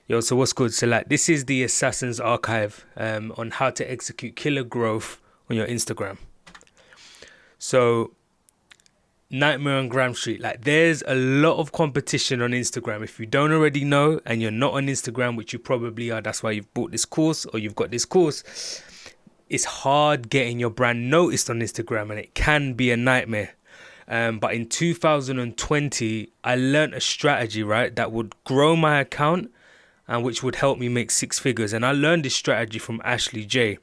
Yo, so what's good? So like this is the Assassin's Archive on how to execute killer growth on your Instagram. So Nightmare on Gram Street, like there's a lot of competition on Instagram. If you don't already know and you're not on Instagram, which you probably are, that's why you've bought this course or you've got this course. It's hard getting your brand noticed on Instagram and it can be a nightmare. But in 2020, I learned a strategy, right, that would grow my account and which would help me make six figures. And I learned this strategy from Ashley J.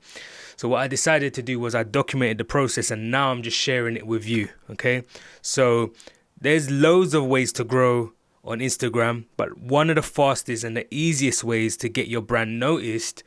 So what I decided to do was I documented the process and now I'm just sharing it with you. Okay. So there's loads of ways to grow on Instagram, but one of the fastest and the easiest ways to get your brand noticed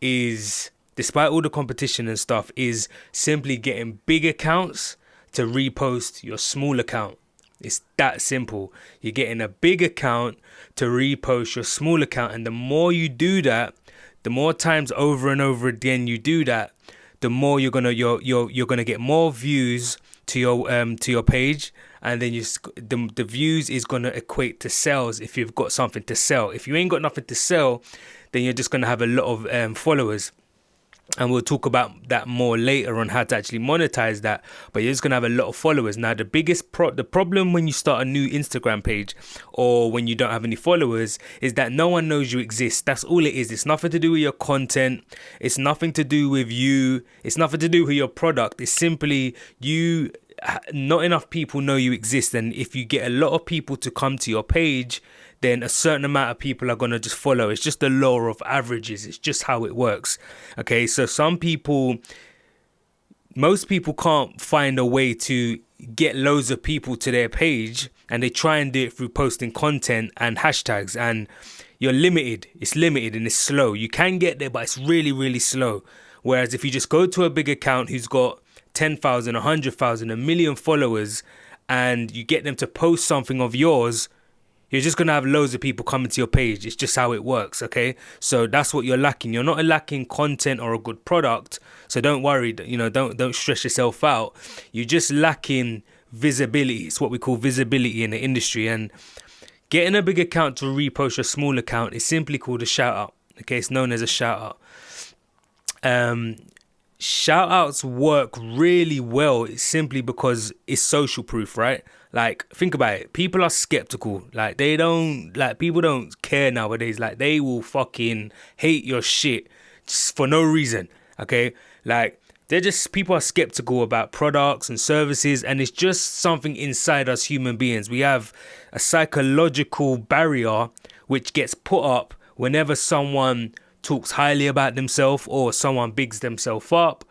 is, despite all the competition and stuff, is simply getting big accounts to repost your small account. It's that simple. You're getting a big account to repost your small account, and the more you do that, the more times over and over again you do that, the more you're gonna get more views to your page, and then the views is gonna equate to sales if you've got something to sell. If you ain't got nothing to sell, then you're just gonna have a lot of followers. And we'll talk about that more later on how to actually monetize that. But you're just going to have a lot of followers. Now, the biggest the problem when you start a new Instagram page or when you don't have any followers is that no one knows you exist. That's all it is. It's nothing to do with your content. It's nothing to do with you. It's nothing to do with your product. It's simply you. Not enough people know you exist. And if you get a lot of people to come to your page, then a certain amount of people are going to just follow. It's just the law of averages. It's just how it works. Okay, so most people can't find a way to get loads of people to their page, and they try and do it through posting content and hashtags, and you're limited. It's limited and it's slow. You can get there, but it's really, really slow. Whereas if you just go to a big account who's got 10,000, 100,000, a million followers, and you get them to post something of yours, you're just going to have loads of people coming to your page. It's just how it works, okay? So that's what you're lacking. You're not lacking content or a good product. So don't worry, don't stress yourself out. You're just lacking visibility. It's what we call visibility in the industry. And getting a big account to repost your small account is simply called a shout out. Okay, it's known as a shout out. Shout outs work really well. It's simply because it's social proof, right? Like, think about it. People are skeptical. Like, people don't care nowadays. Like, they will fucking hate your shit just for no reason. Okay? Like, people are skeptical about products and services, and it's just something inside us human beings. We have a psychological barrier which gets put up whenever someone talks highly about themselves or someone bigs themselves up,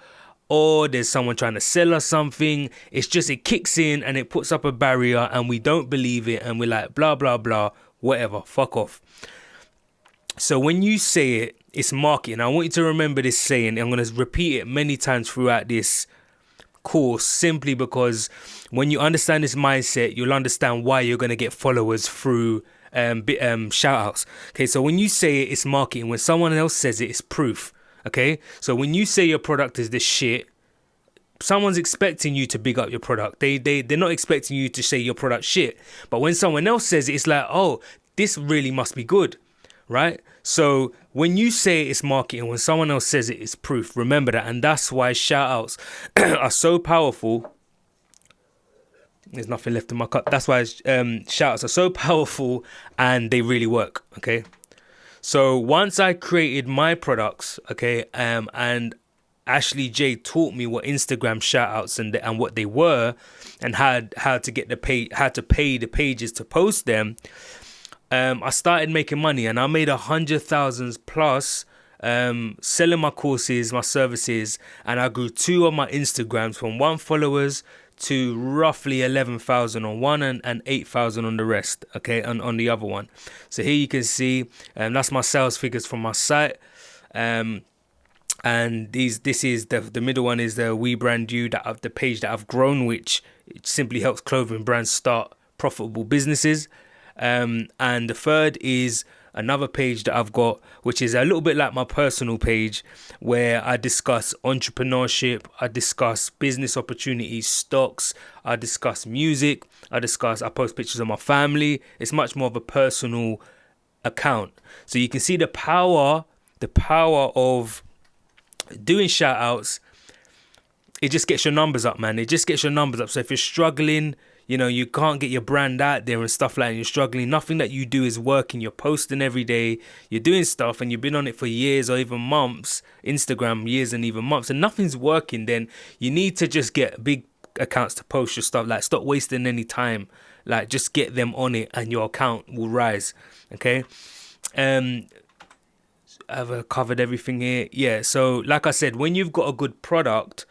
or there's someone trying to sell us something. It's just, it kicks in and it puts up a barrier and we don't believe it and we're like, blah, blah, blah, whatever, fuck off. So when you say it, it's marketing. I want you to remember this saying. I'm going to repeat it many times throughout this course, simply because when you understand this mindset, you'll understand why you're going to get followers through shout outs. Okay, so when you say it, it's marketing. When someone else says it, it's proof. Okay, so when you say your product is this shit, someone's expecting you to big up your product. They're not expecting you to say your product shit. But when someone else says it, it's like, oh, this really must be good, right? So when you say it's marketing, when someone else says it, it's proof. Remember that, and that's why shout outs are so powerful. There's nothing left in my cup. That's why shout outs are so powerful and they really work. Okay. So once I created my products, okay, and Ashley J taught me what Instagram shoutouts and what they were, and how to get how to pay the pages to post them. I started making money, and I made 100,000 plus selling my courses, my services, and I grew 2 of my Instagrams from 1 followers to roughly 11,000 on one and 8,000 on the rest, okay, on the other one. So here you can see, that's my sales figures from my site. And this is the middle one is the We Brand You, the page that I've grown, which it simply helps clothing brands start profitable businesses. And the third is another page that I've got, which is a little bit like my personal page, where I discuss entrepreneurship, I discuss business opportunities, stocks, I discuss music, I post pictures of my family. It's much more of a personal account. So you can see the power of doing shout outs. It just gets your numbers up, man. It just gets your numbers up. So if you're struggling, you can't get your brand out there and stuff like that, and you're struggling, nothing that you do is working. You're posting every day, you're doing stuff, and you've been on it for years or even months, Instagram years and even months, and nothing's working, then you need to just get big accounts to post your stuff. Like, stop wasting any time. Like, just get them on it and your account will rise. Okay. I've covered everything here. Yeah. So like I said, when you've got a good product,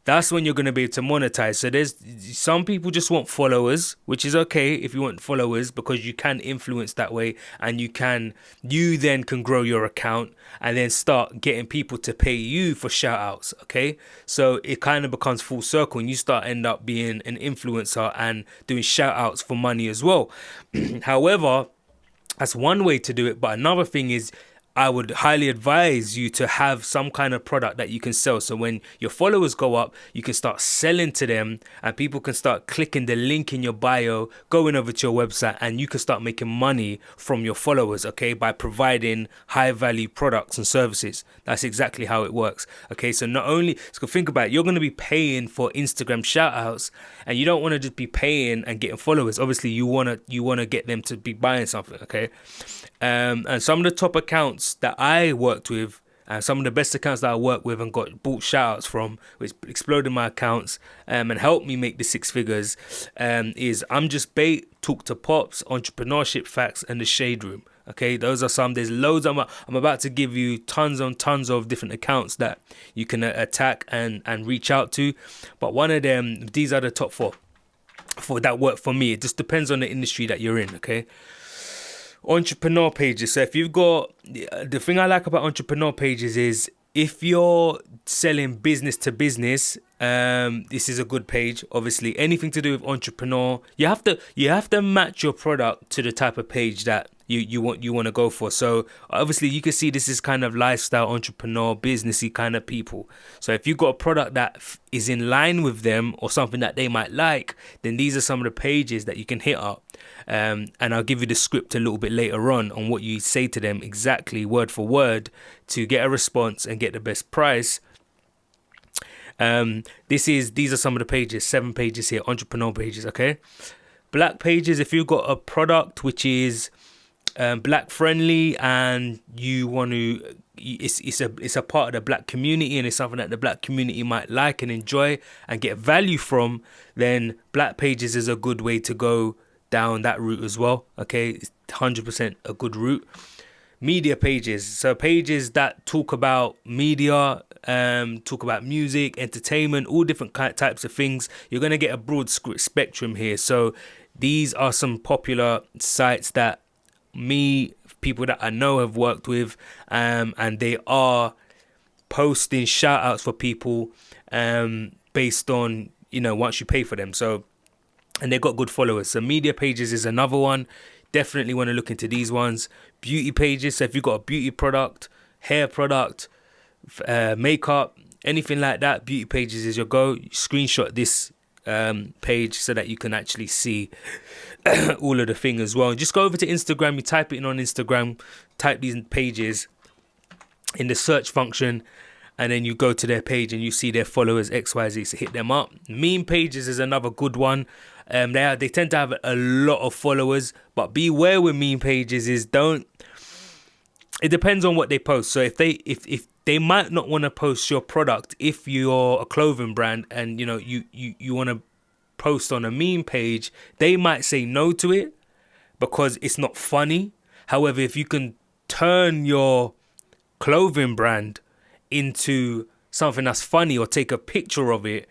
that's when you're going to be able to monetize. So there's some people just want followers, which is okay if you want followers, because you can influence that way, and you then can grow your account and then start getting people to pay you for shout outs. Okay. So it kind of becomes full circle, and you end up being an influencer and doing shout outs for money as well. However, that's one way to do it. But another thing is, I would highly advise you to have some kind of product that you can sell. So when your followers go up, you can start selling to them, and people can start clicking the link in your bio, going over to your website, and you can start making money from your followers, okay, by providing high value products and services. That's exactly how it works. Okay, so think about it, you're going to be paying for Instagram shout outs, and you don't want to just be paying and getting followers. Obviously you want to get them to be buying something, okay? And some of the top accounts that I worked with, and some of the best accounts that I worked with and got bought shoutouts from, which exploded my accounts and helped me make the six figures, is I'm Just Bait, Talk to Pops, Entrepreneurship Facts, and The Shade Room. Okay, those are some. There's loads. I'm about to give you tons of different accounts that you can attack and reach out to. But one of them, these are the top four that work for me. It just depends on the industry that you're in. Okay. Entrepreneur pages. So if you've got, the thing I like about entrepreneur pages is, if you're selling business to business, this is a good page. Obviously, anything to do with entrepreneur, you have to match your product to the type of page that you want to go for. So obviously you can see this is kind of lifestyle, entrepreneur, businessy kind of people. So if you've got a product that is in line with them or something that they might like, then these are some of the pages that you can hit up. And I'll give you the script a little bit later on what you say to them exactly word for word to get a response and get the best price. These are some of the pages, 7 pages here, entrepreneur pages. Okay. Black pages, if you've got a product which is black friendly and you want to, it's a part of the black community and it's something that the black community might like and enjoy and get value from, then black pages is a good way to go down that route as well. Okay, it's 100% a good route. Media pages, so pages that talk about media, talk about music, entertainment, all different types of things. You're going to get a broad spectrum here. So these are some popular sites that people that I know have worked with, and they are posting shout outs for people based on, once you pay for them. So, and they've got good followers. So media pages is another one. Definitely want to look into these ones. Beauty pages. So if you've got a beauty product, hair product, makeup, anything like that, beauty pages is your go. You screenshot this page so that you can actually see all of the thing as well. Just go over to Instagram, you type it in on Instagram, type these pages in the search function, and then you go to their page and you see their followers XYZ, so hit them up. Meme pages is another good one. They tend to have a lot of followers, but beware with meme pages is it depends on what they post. So if they might not want to post your product if you're a clothing brand and you want to post on a meme page, they might say no to it because it's not funny. However, if you can turn your clothing brand into something that's funny, or take a picture of it,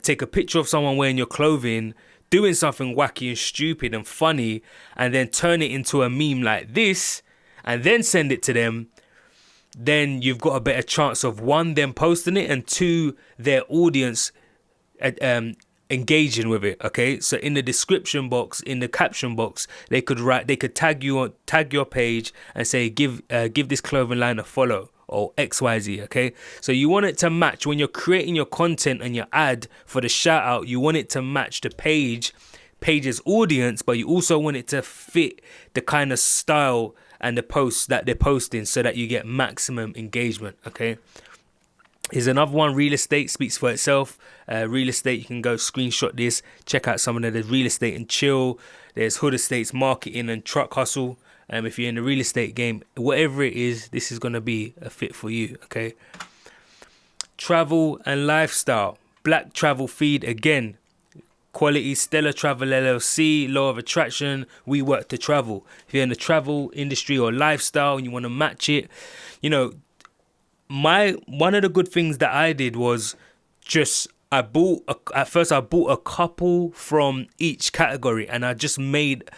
take a picture of someone wearing your clothing, doing something wacky and stupid and funny, and then turn it into a meme like this, and then send it to them, then you've got a better chance of, one, them posting it, and two, their audience engaging with it. Okay, so in the description box, in the caption box, they could tag your page and say give this clothing line a follow or XYZ. Okay, so you want it to match when you're creating your content and your ad for the shout out. You want it to match the page page's audience, but you also want it to fit the kind of style and the posts that they're posting so that you get maximum engagement, okay? Here's another one. Real estate speaks for itself. Real estate, you can go screenshot this, check out some of the real estate and chill. There's Hood Estates marketing and truck hustle. If you're in the real estate game, whatever it is, this is going to be a fit for you, okay? Travel and lifestyle. Black travel feed again. Quality, Stellar Travel LLC, Law of Attraction, we work to travel. If you're in the travel industry or lifestyle and you want to match it, you know, one of the good things that I did was I bought a couple from each category, and I just made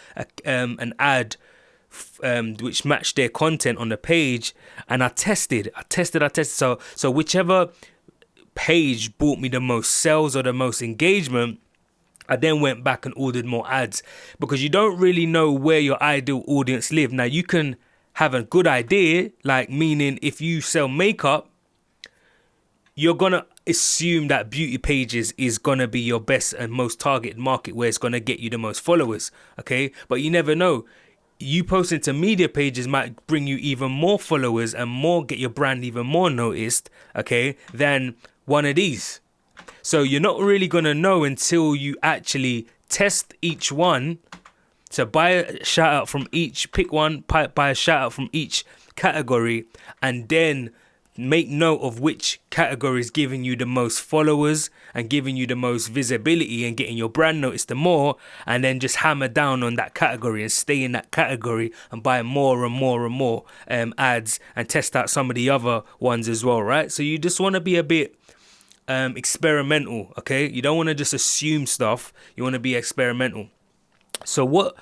an ad which matched their content on the page, and I tested. So whichever page brought me the most sales or the most engagement, I then went back and ordered more ads, because you don't really know where your ideal audience live. Now, you can have a good idea, like meaning if you sell makeup, you're going to assume that beauty pages is going to be your best and most targeted market, where it's going to get you the most followers, okay? But you never know. You posting to media pages might bring you even more followers and get your brand even more noticed, okay, than one of these. So you're not really going to know until you actually test each one. So buy a shout out from each, pick one, buy a shout out from each category, and then make note of which category is giving you the most followers and giving you the most visibility and getting your brand noticed the more, and then just hammer down on that category and stay in that category and buy more and more and more ads, and test out some of the other ones as well, right? So you just want to be a bit experimental, okay? You don't want to just assume stuff. You want to be experimental. So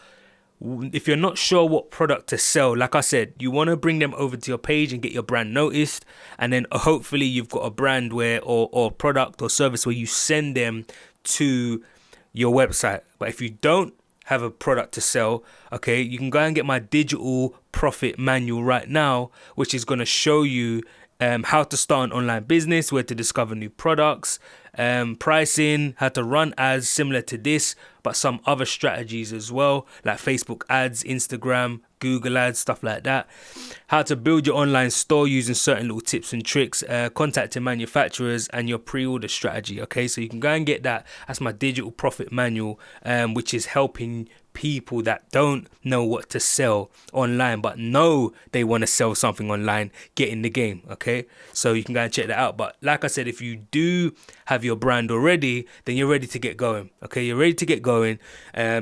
if you're not sure what product to sell, like I said, you want to bring them over to your page and get your brand noticed, and then hopefully you've got a brand or product or service where you send them to your website. But if you don't have a product to sell, okay, you can go and get my digital profit manual right now, which is going to show you how to start an online business, where to discover new products, pricing, how to run ads similar to this, but some other strategies as well, like Facebook ads, Instagram, Google ads, stuff like that. How to build your online store using certain little tips and tricks, contacting manufacturers, and your pre-order strategy. Okay, so you can go and get that. That's my digital profit manual, which is helping people that don't know what to sell online but know they want to sell something online get in the game, okay? So you can go and check that out. But like I said, if you do have your brand already, then you're ready to get going, okay? You're ready to get going.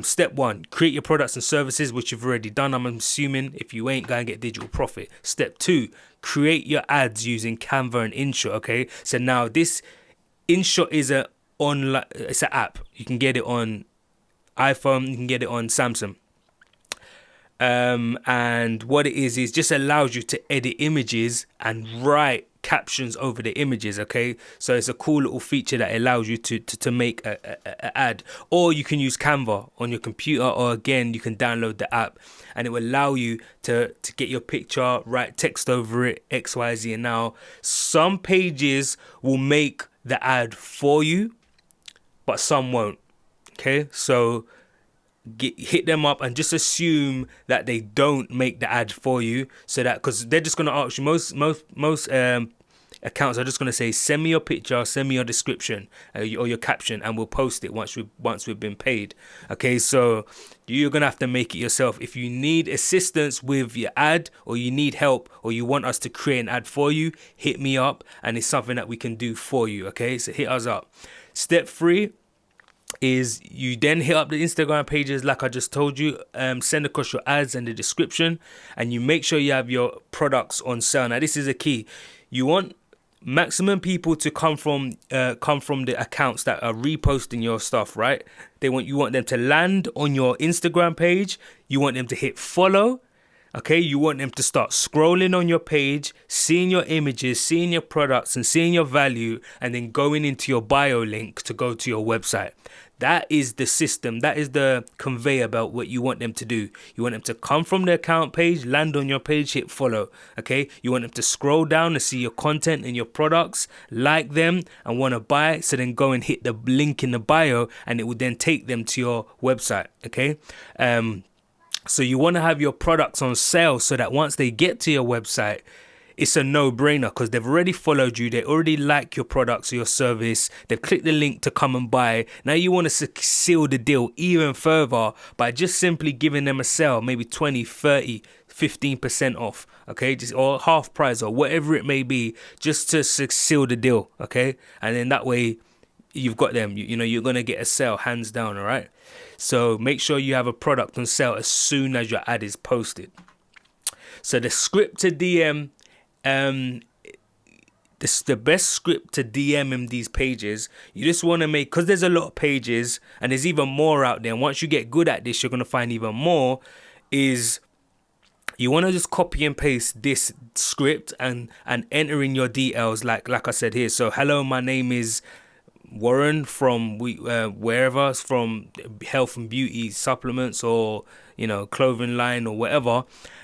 Step one, create your products and services, which you've already done, I'm assuming. If you ain't, go and get digital profit. Step two, create your ads using Canva and InShot, okay? So now this InShot is it's an app. You can get it on iPhone, you can get it on Samsung, and what it is just allows you to edit images and write captions over the images, okay? So it's a cool little feature that allows you to make a ad. Or you can use Canva on your computer, or again you can download the app, and it will allow you to get your picture, write text over it, XYZ. And now some pages will make the ad for you, but some won't. Okay, so hit them up and just assume that they don't make the ad for you, so that, because they're just going to ask you, most accounts are just going to say, send me your picture, send me your description or your caption, and we'll post it once we've been paid. Okay, so you're going to have to make it yourself. If you need assistance with your ad, or you need help, or you want us to create an ad for you, hit me up, and it's something that we can do for you. Okay, so hit us up. Step 3 is you then hit up the Instagram pages like I just told you, send across your ads and the description, and you make sure you have your products on sale. Now this is a key. You want maximum people to come from the accounts that are reposting your stuff, right? You want them to land on your Instagram page, you want them to hit follow, Okay, you want them to start scrolling on your page, seeing your images, seeing your products, and seeing your value, and then going into your bio link to go to your website. That is the system. That is the conveyor belt, what you want them to do. You want them to come from the account page, land on your page, hit follow. Okay, you want them to scroll down to see your content and your products, like them, and want to buy. So then go and hit the link in the bio, and it will then take them to your website. Okay. So you want to have your products on sale so that once they get to your website, it's a no-brainer because they've already followed you. They already like your products or your service. They've clicked the link to come and buy. Now you want to seal the deal even further by just simply giving them a sale, maybe 20, 30, 15% off, okay, just or half price or whatever it may be, just to seal the deal, okay? And then that way you've got them. You know, you're going to get a sale hands down, all right? So make sure you have a product on sale as soon as your ad is posted. So the script to DM, this the best script to DM in these pages. You just want to make, because there's a lot of pages and there's even more out there. And once you get good at this, you're going to find even more. Is you want to just copy and paste this script and enter in your details like I said here. So hello, my name is Warren from wherever, from health and beauty supplements or, you know, clothing line or whatever,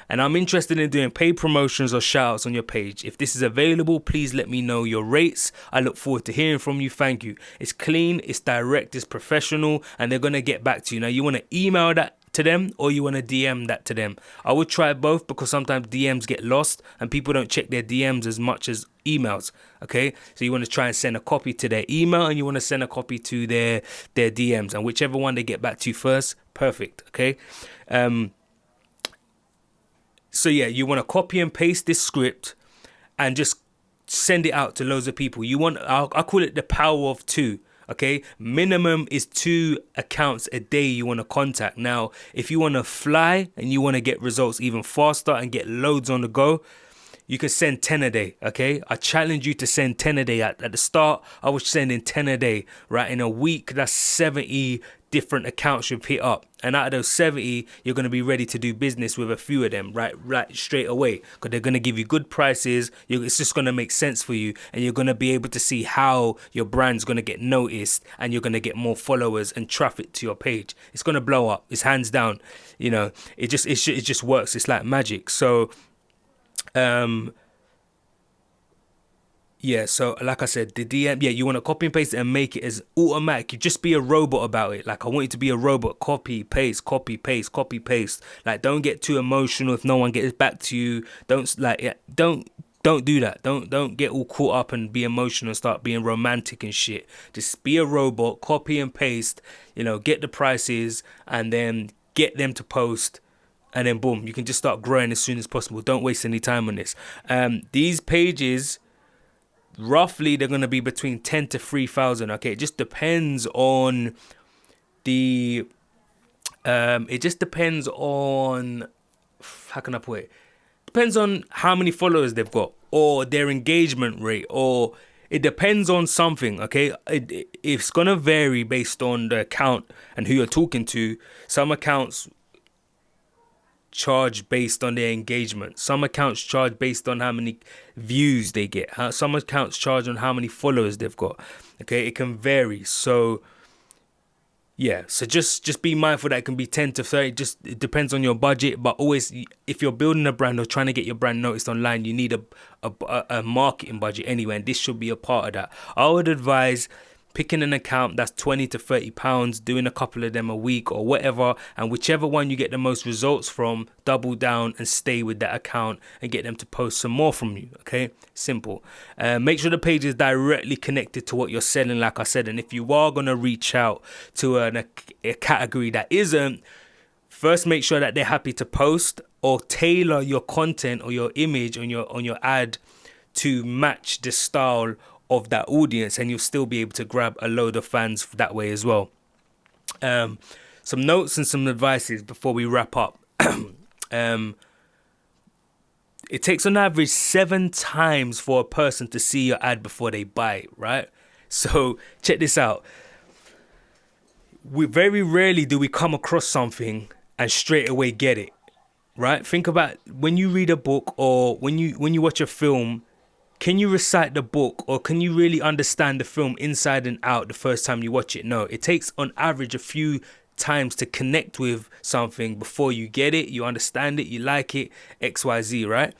and I'm interested in doing paid promotions or shoutouts on your page. If this is available, please let me know your rates. I look forward to hearing from you. Thank you. It's clean, it's direct, it's professional, and they're gonna get back to you. Now you want to email that to them or you want to DM that to them. I would try both because sometimes DMs get lost and people don't check their DMs as much as emails. Okay, so you want to try and send a copy to their email and you want to send a copy to their DMs, and whichever one they get back to you first, perfect. Okay, so yeah, you want to copy and paste this script and just send it out to loads of people. You want, I call it the power of two. Okay, minimum is 2 accounts a day you want to contact. Now, if you want to fly and you want to get results even faster and get loads on the go, you can send 10 a day. Okay, I challenge you to send 10 a day. At the start, I was sending 10 a day. Right, in a week, that's 70 different accounts you've hit up, and out of those 70, you're going to be ready to do business with a few of them right straight away, because they're going to give you good prices. It's just going to make sense for you, and you're going to be able to see how your brand's going to get noticed, and you're going to get more followers and traffic to your page. It's going to blow up. It's hands down. You know, it just works. It's like magic. So yeah, so like I said, the DM, yeah, you want to copy and paste it and make it as automatic. You just be a robot about it. Like, I want you to be a robot. Copy, paste, copy, paste, copy, paste. Like, don't get too emotional if no one gets back to you. Don't do that. Don't get all caught up and be emotional and start being romantic and shit. Just be a robot, copy and paste, you know, get the prices and then get them to post. And then boom, you can just start growing as soon as possible. Don't waste any time on this. These pages, roughly, they're going to be between 10 to 3,000. Okay, it just depends on the it just depends on, how can I put it, depends on how many followers they've got or their engagement rate, or it depends on something. Okay, it's going to vary based on the account and who you're talking to. Some accounts charge based on their engagement. Some accounts charge based on how many views they get. Some accounts charge on how many followers they've got. Okay, it can vary. So yeah, so just be mindful that it can be 10 to 30. Just, it depends on your budget. But always, if you're building a brand or trying to get your brand noticed online, you need a marketing budget anyway, and this should be a part of that. I would advise picking an account that's 20 to 30 pounds, doing a couple of them a week or whatever, and whichever one you get the most results from, double down and stay with that account and get them to post some more from you. Okay, simple. Make sure the page is directly connected to what you're selling, like I said, and if you are going to reach out to a category that isn't, first make sure that they're happy to post, or tailor your content or your image on your ad to match the style of that audience, and you'll still be able to grab a load of fans that way as well. Some notes and some advices before we wrap up. It takes on average 7 times for a person to see your ad before they buy it, right? So check this out. We very rarely do we come across something and straight away get it, right? Think about when you read a book or when you watch a film. Can you recite the book or can you really understand the film inside and out the first time you watch it? No, it takes on average a few times to connect with something before you get it, you understand it, you like it, XYZ, right?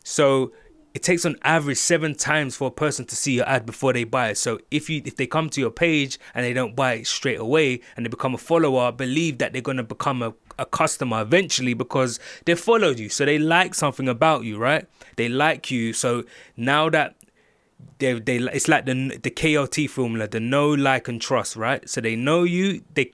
So it takes on average 7 times for a person to see your ad before they buy it. So if they come to your page and they don't buy it straight away and they become a follower, believe that they're going to become a customer eventually because they followed you. So they like something about you, right? They like you. So now that they it's like the KLT formula, the know, like, and trust, right? So they know you, they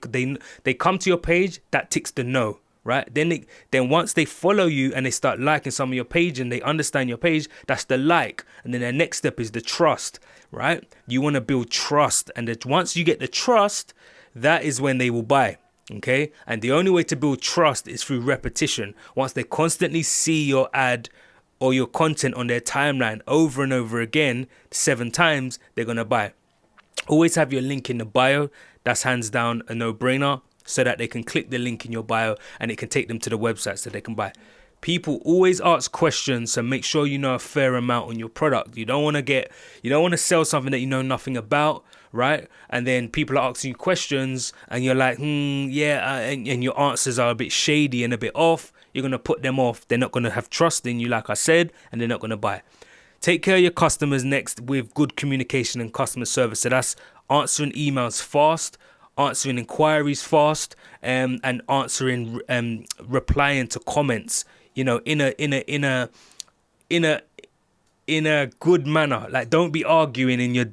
come to your page, that ticks the know. Right, then once they follow you and they start liking some of your page and they understand your page, that's the like, and then the next step is the trust. Right, you want to build trust, and that once you get the trust, that is when they will buy. Okay, and the only way to build trust is through repetition. Once they constantly see your ad or your content on their timeline over and over again 7 times, they're gonna buy. Always have your link in the bio. That's hands down a no-brainer, so that they can click the link in your bio and it can take them to the website so they can buy. People always ask questions, so make sure you know a fair amount on your product. You don't want to sell something that you know nothing about, right? And then people are asking you questions and you're like, and your answers are a bit shady and a bit off. You're going to put them off. They're not going to have trust in you, like I said, and they're not going to buy. Take care of your customers next with good communication and customer service. So that's answering emails fast, answering inquiries fast, and answering replying to comments, in a good manner. Like, don't be arguing in your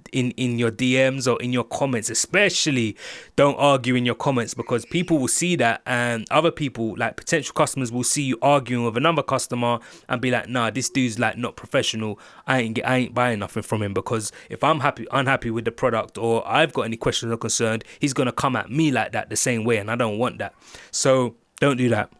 DMs or in your comments. Especially don't argue in your comments, because people will see that, and other people, like potential customers, will see you arguing with another customer and be like, nah, this dude's like not professional. I ain't buying nothing from him, because if I'm unhappy with the product or I've got any questions or concerned, he's gonna come at me like that the same way, and I don't want that. So don't do that.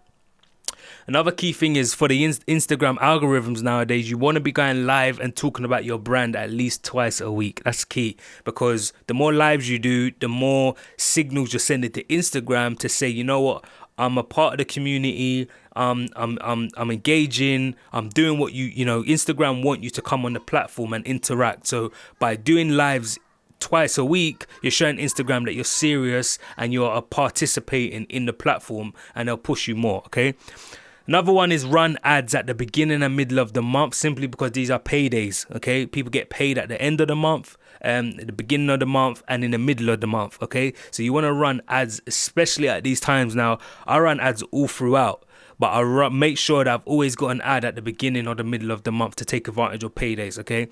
Another key thing is for the Instagram algorithms nowadays, you want to be going live and talking about your brand at least twice a week. That's key, because the more lives you do, the more signals you're sending to Instagram to say, you know what, I'm a part of the community. I'm engaging. I'm doing what Instagram want you to come on the platform and interact. So by doing lives twice a week, you're showing Instagram that you're serious and you're participating in the platform, and they'll push you more. Okay. Another one is run ads at the beginning and middle of the month, simply because these are paydays. Okay, people get paid at the end of the month, at the beginning of the month, and in the middle of the month. Okay, so you want to run ads, especially at these times. Now, I run ads all throughout, but I make sure that I've always got an ad at the beginning or the middle of the month to take advantage of paydays. Okay,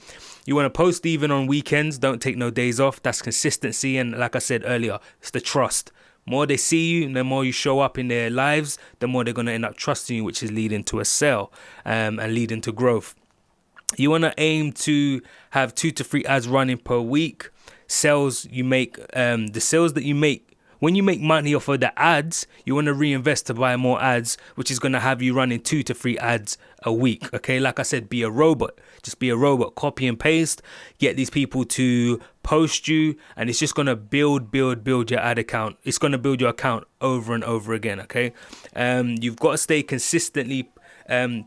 you want to post even on weekends. Don't take no days off. That's consistency, and like I said earlier, it's the trust. More they see you, and the more you show up in their lives, the more they're going to end up trusting you, which is leading to a sale and leading to growth. You want to aim to have 2 to 3 ads running per week. Sales you make, the sales that you make, when you make money off of the ads, you want to reinvest to buy more ads, which is going to have you running 2 to 3 ads a week. Okay, like I said, be a robot. Just be a robot. Copy and paste. Get these people to post you, and it's just going to build your ad account. It's going to build your account over and over again. Okay, you've got to stay consistently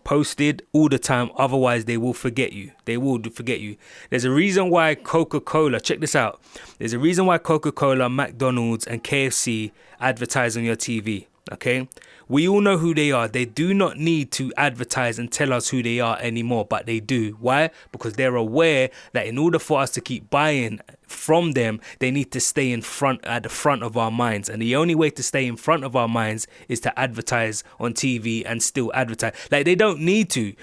posted all the time, otherwise they will forget you. There's a reason why Coca-Cola, check this out, there's a reason why Coca-Cola, McDonald's and KFC advertise on your TV. Okay, we all know who they are. They do not need to advertise and tell us who they are anymore, but they do. Why? Because they're aware that in order for us to keep buying from them, they need to stay at the front of our minds. And the only way to stay in front of our minds is to advertise on TV and still advertise. Like, they don't need to.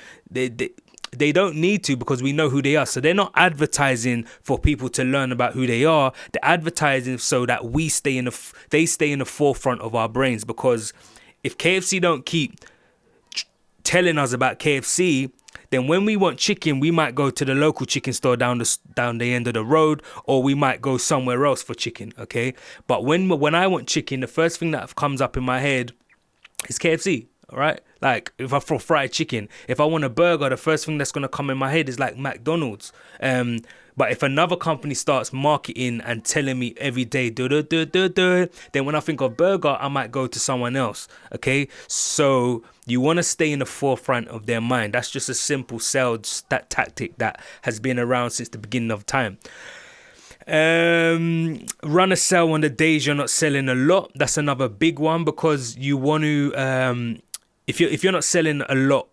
They don't need to, because we know who they are. So they're not advertising for people to learn about who they are. They're advertising so that they stay in the forefront of our brains. Because if KFC don't keep telling us about KFC, then when we want chicken, we might go to the local chicken store down the end of the road, or we might go somewhere else for chicken. Okay, but when I want chicken, the first thing that comes up in my head is KFC. All right, like if I for fried chicken, if I want a burger, the first thing that's gonna come in my head is like McDonald's. But if another company starts marketing and telling me every day, then when I think of burger, I might go to someone else. Okay, so you want to stay in the forefront of their mind. That's just a simple sales tactic that has been around since the beginning of time. Run a sale on the days you're not selling a lot. That's another big one, because you want to if you're not selling a lot,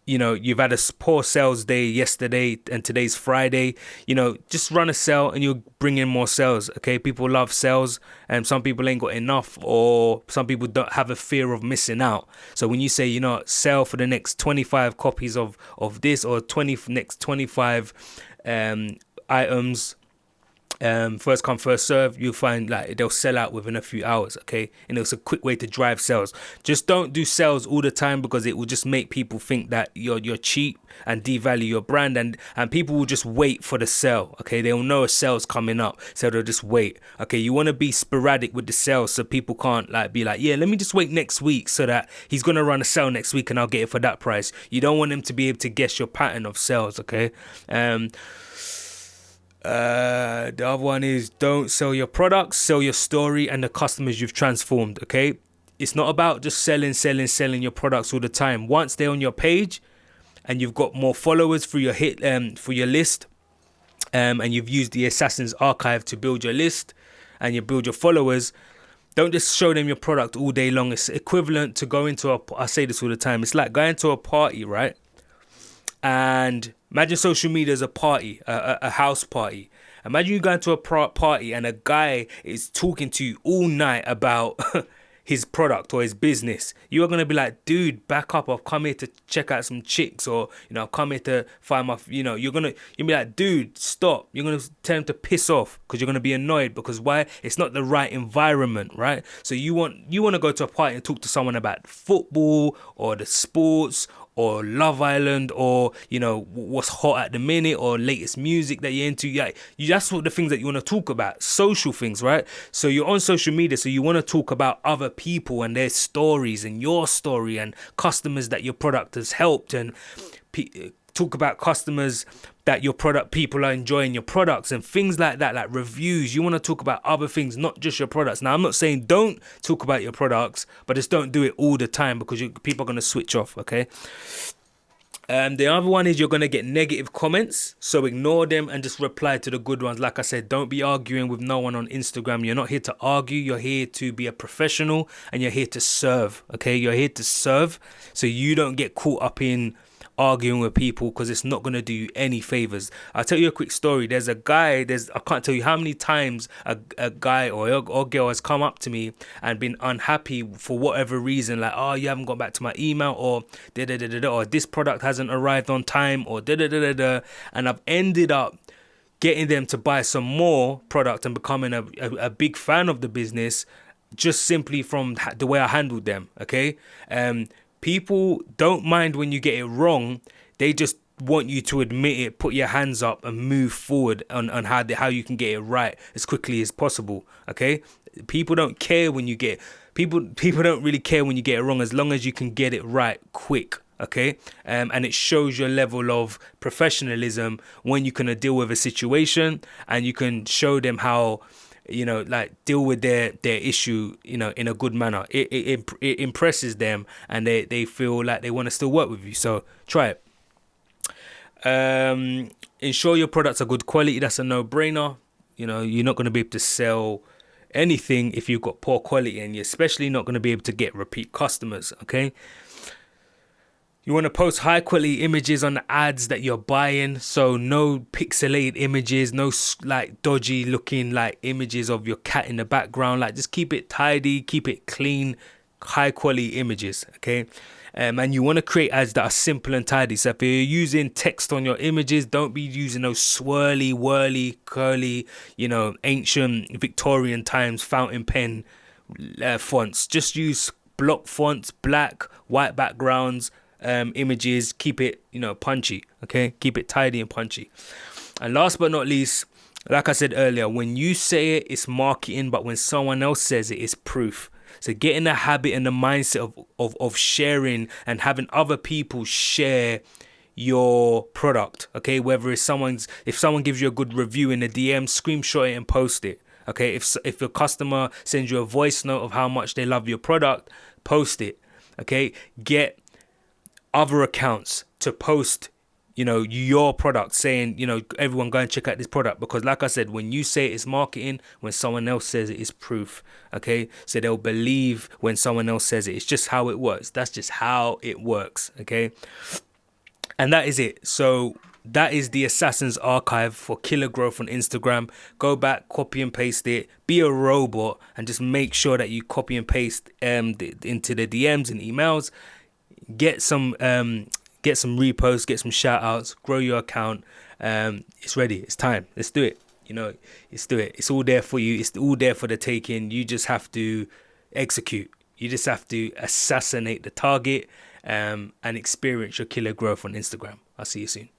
you know, you've had a poor sales day yesterday and today's Friday, you know, just run a sale and you'll bring in more sales. Okay, people love sales, and some people ain't got enough, or some people don't have a fear of missing out. So when you say, you know, sell for the next 25 copies of this, or next 25 items, first come first serve, you'll find like they'll sell out within a few hours. Okay, and it's a quick way to drive sales. Just don't do sales all the time, because it will just make people think that you're cheap and devalue your brand, and people will just wait for the sale. Okay, they'll know a sale's coming up, so they'll just wait. Okay, you want to be sporadic with the sales, so people can't like be like, yeah, let me just wait next week, so that he's gonna run a sale next week and I'll get it for that price. You don't want them to be able to guess your pattern of sales. Okay. The other one is, don't sell your products, sell your story and the customers you've transformed. Okay, it's not about just selling your products all the time. Once they're on your page and you've got more followers for your for your list, and you've used the Assassin's Archive to build your list and you build your followers, don't just show them your product all day long. It's equivalent to going to I say this all the time, it's like going to a party, right? And imagine social media as a party, a house party. Imagine you going to a party and a guy is talking to you all night about his product or his business. You are going to be like, dude, back up. I've come here to check out some chicks, or, you know, I've come here to find my, you know, you'll be like, dude, stop. You're going to tell him to piss off, because you're going to be annoyed, because why? It's not the right environment, right? So you want to go to a party and talk to someone about football or the sports or Love Island, or, you know, what's hot at the minute, or latest music that you're into. Yeah, that's what the things that you want to talk about, social things, right? So you're on social media, so you want to talk about other people and their stories and your story and customers that your product has helped, and talk about customers that your product, people are enjoying your products and things like that, like reviews. You want to talk about other things, not just your products. Now, I'm not saying don't talk about your products, but just don't do it all the time, because people are going to switch off. Okay. The other one is, you're going to get negative comments, so ignore them and just reply to the good ones. Like I said, don't be arguing with no one on Instagram. You're not here to argue. You're here to be a professional, and you're here to serve. Okay, you're here to serve, so you don't get caught up in arguing with people, because it's not going to do you any favors. I'll tell you a quick story. There's a guy, I can't tell you how many times a guy or girl has come up to me and been unhappy for whatever reason, like, oh, you haven't got back to my email, or or this product hasn't arrived on time, or and I've ended up getting them to buy some more product and becoming a big fan of the business, just simply from the way I handled them. Okay. People don't mind when you get it wrong. They just want you to admit it, put your hands up, and move forward on how you can get it right as quickly as possible. Okay, people don't care when you get people don't really care when you get it wrong, as long as you can get it right quick. Okay, and it shows your level of professionalism when you can deal with a situation, and you can show them how, you know, like, deal with their issue, you know, in a good manner. It impresses them, and they feel like they want to still work with you. So try it. Ensure your products are good quality. That's a no-brainer. You know, you're not going to be able to sell anything if you've got poor quality, and you're especially not going to be able to get repeat customers. Okay. You want to post high quality images on the ads that you're buying. So no pixelated images, no like dodgy looking like images of your cat in the background. Like, just keep it tidy, keep it clean, high quality images. Okay. And you want to create ads that are simple and tidy. So if you're using text on your images, don't be using those swirly, whirly, curly, you know, ancient Victorian times fountain pen fonts. Just use block fonts, black, white backgrounds, images. Keep it, you know, punchy. Okay, keep it tidy and punchy. And last but not least, like I said earlier, when you say it, it's marketing, but when someone else says it, it's proof. So get in the habit and the mindset of sharing and having other people share your product. Okay, whether it's if someone gives you a good review in the DM, screenshot it and post it. Okay, if your customer sends you a voice note of how much they love your product, post it. Okay, get other accounts to post, your product, saying, everyone go and check out this product, because like I said, when you say it's marketing, when someone else says it, it's proof. Okay, so they'll believe when someone else says it. It's just how it works. That's just how it works. Okay, and that is it. So that is the Assassin's Archive for Killer Growth on Instagram. Go back, copy and paste it. Be a robot and just make sure that you copy and paste into the DMs and emails. Get some reposts, get some shout outs, grow your account. It's ready. It's time. Let's do it. Let's do it. It's all there for you. It's all there for the taking. You just have to execute. You just have to assassinate the target and experience your killer growth on Instagram. I'll see you soon.